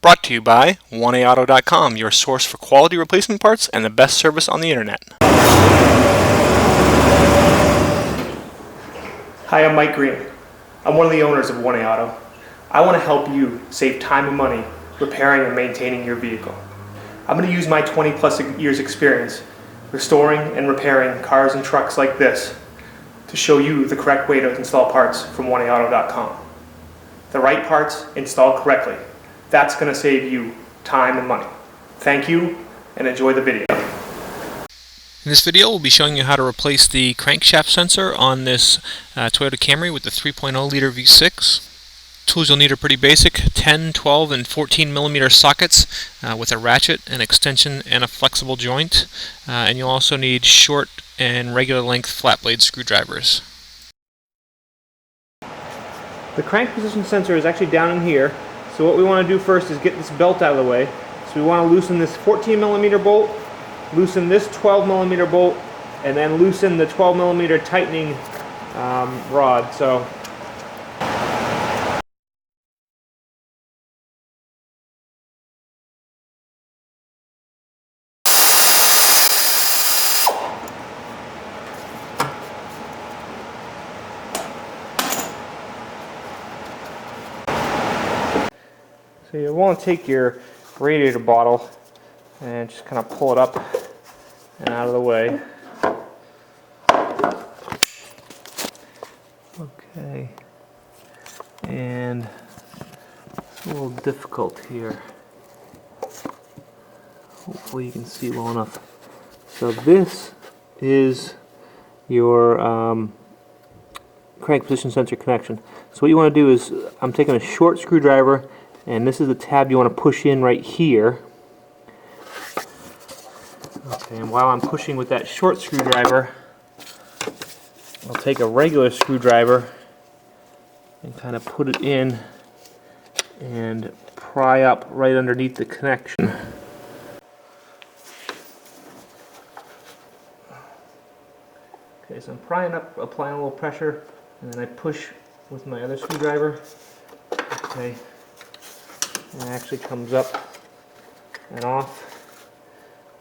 Brought to you by 1AAuto.com, your source for quality replacement parts and the best service on the internet. Hi, I'm Mike Green. I'm one of the owners of 1A Auto. I want to help you save time and money repairing and maintaining your vehicle. I'm going to use my 20+ years experience restoring and repairing cars and trucks like this to show you the correct way to install parts from 1AAuto.com. The right parts installed correctly. That's going to save you time and money. Thank you and enjoy the video. In this video, we'll be showing you how to replace the crankshaft sensor on this Toyota Camry with the 3.0 liter V6. Tools you'll need are pretty basic: 10, 12, and 14 millimeter sockets with a ratchet, an extension, and a flexible joint. And you'll also need short and regular length flat blade screwdrivers. The crank position sensor is actually down in here. So what we want to do first is get this belt out of the way. So we want to loosen this 14 millimeter bolt, loosen this 12 millimeter bolt, and then loosen the 12 millimeter tightening rod. So you want to take your radiator bottle and just kind of pull it up and out of the way. Okay, and it's a little difficult here. Hopefully you can see well enough. So this is your crank position sensor connection. So what you want to do is, I'm taking a short screwdriver, and this is the tab you want to push in right here. Okay, and while I'm pushing with that short screwdriver, I'll take a regular screwdriver and kind of put it in and pry up right underneath the connection. Okay, so I'm prying up, applying a little pressure, and then I push with my other screwdriver. Okay. And it actually comes up and off,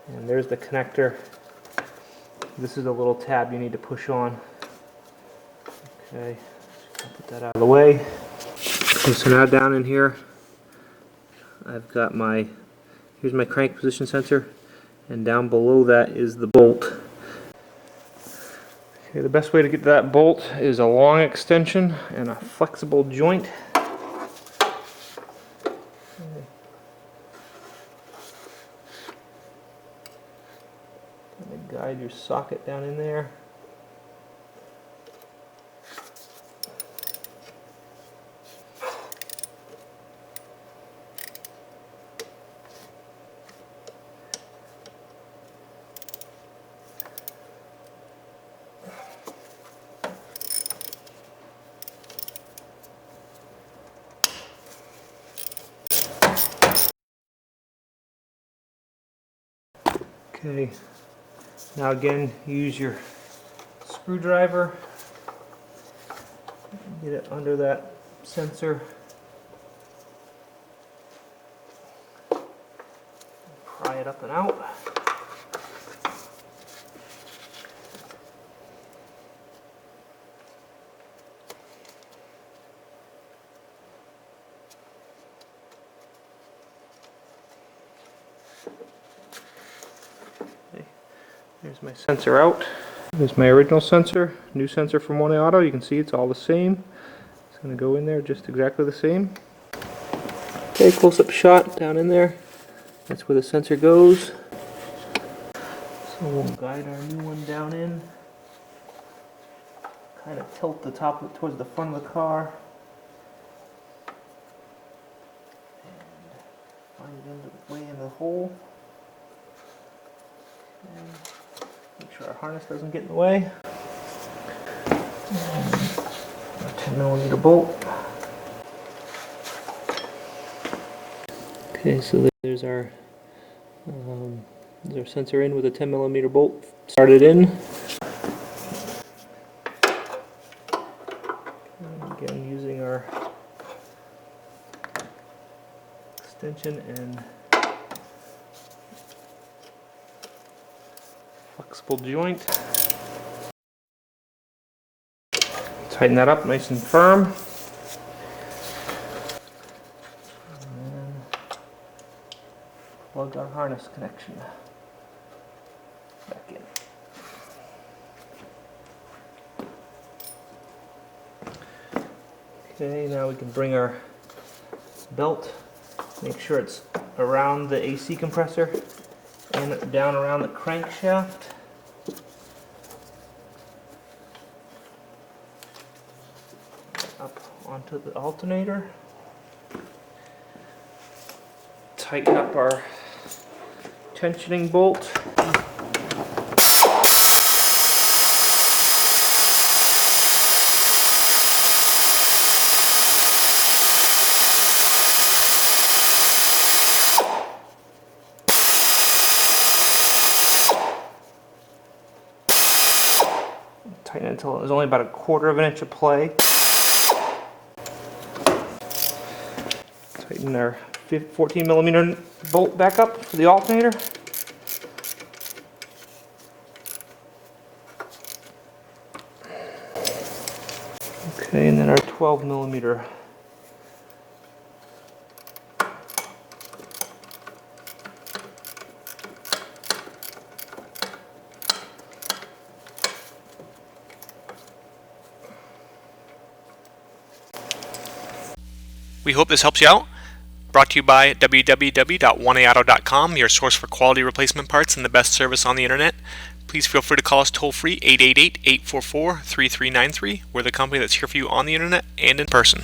and there's the connector. This is a little tab you need to push on. Okay, I'll put that out of the way. Okay, so now down in here I've got here's my crank position sensor, and down below that is the bolt. Okay, the best way to get to that bolt is a long extension and a flexible joint. Guide your socket down in there. Okay. Now again, use your screwdriver, get it under that sensor, pry it up and out. There's my sensor out. There's my original sensor, new sensor from 1A Auto. You can see it's all the same. It's going to go in there just exactly the same. Okay, close-up shot down in there. That's where the sensor goes. So we'll guide our new one down in. Kind of tilt the top towards the front of the car. And find it into the way in the hole. And make sure our harness doesn't get in the way. A 10 millimeter bolt. Okay, so there's our sensor in with a 10 millimeter bolt started in. And again, using our extension and flexible joint. Tighten that up nice and firm. And then plug our harness connection back in. Okay, now we can bring our belt, make sure it's around the AC compressor and down around the crankshaft. Up onto the alternator. Tighten up our tensioning bolt. Tighten it until there's only about 1/4 of an inch of play. Tighten our 14mm bolt back up for the alternator. Okay, and then our 12mm. We hope this helps you out. Brought to you by www.1aauto.com, your source for quality replacement parts and the best service on the internet. Please feel free to call us toll free 888-844-3393. We're the company that's here for you on the internet and in person.